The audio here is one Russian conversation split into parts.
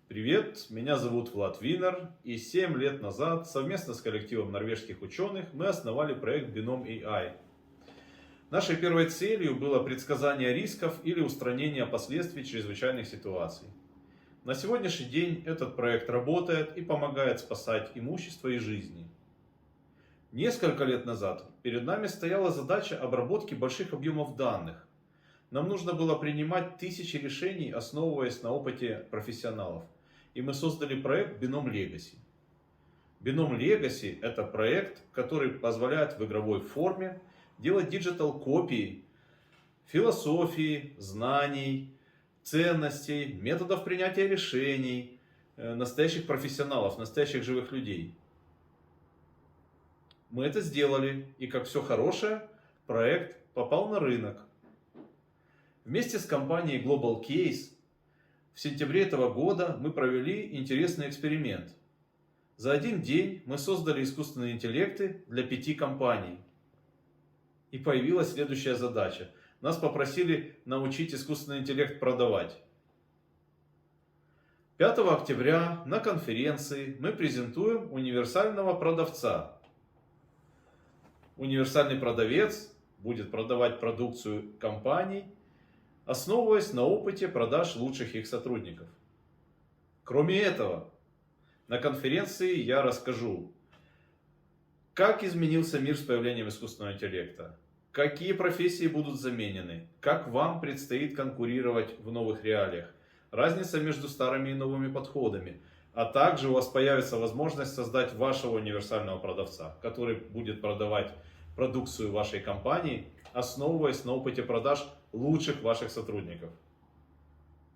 Привет, меня зовут Влад Винер, и 7 лет назад совместно с коллективом норвежских ученых мы основали проект Binom AI. Нашей первой целью было предсказание рисков или устранение последствий чрезвычайных ситуаций. На сегодняшний день этот проект работает и помогает спасать имущество и жизни. Несколько лет назад перед нами стояла задача обработки больших объемов данных. Нам нужно было принимать тысячи решений, основываясь на опыте профессионалов. И мы создали проект Binom Legacy. Binom Legacy – это проект, который позволяет в игровой форме делать диджитал-копии философии, знаний, ценностей, методов принятия решений настоящих профессионалов, настоящих живых людей. Мы это сделали, и как все хорошее, проект попал на рынок. Вместе с компанией Global Case в сентябре этого года мы провели интересный эксперимент. За один день мы создали искусственные интеллекты для 5 компаний. И появилась следующая задача. Нас попросили научить искусственный интеллект продавать. 5 октября на конференции мы презентуем универсального продавца. Универсальный продавец будет продавать продукцию компаний, основываясь на опыте продаж лучших их сотрудников. Кроме этого, на конференции я расскажу, как изменился мир с появлением искусственного интеллекта, какие профессии будут заменены, как вам предстоит конкурировать в новых реалиях, разница между старыми и новыми подходами, а также у вас появится возможность создать вашего универсального продавца, который будет продавать продукцию вашей компании, основываясь на опыте продаж лучших ваших сотрудников.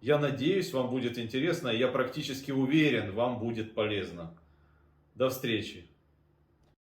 Я надеюсь, вам будет интересно, и я практически уверен, вам будет полезно. До встречи!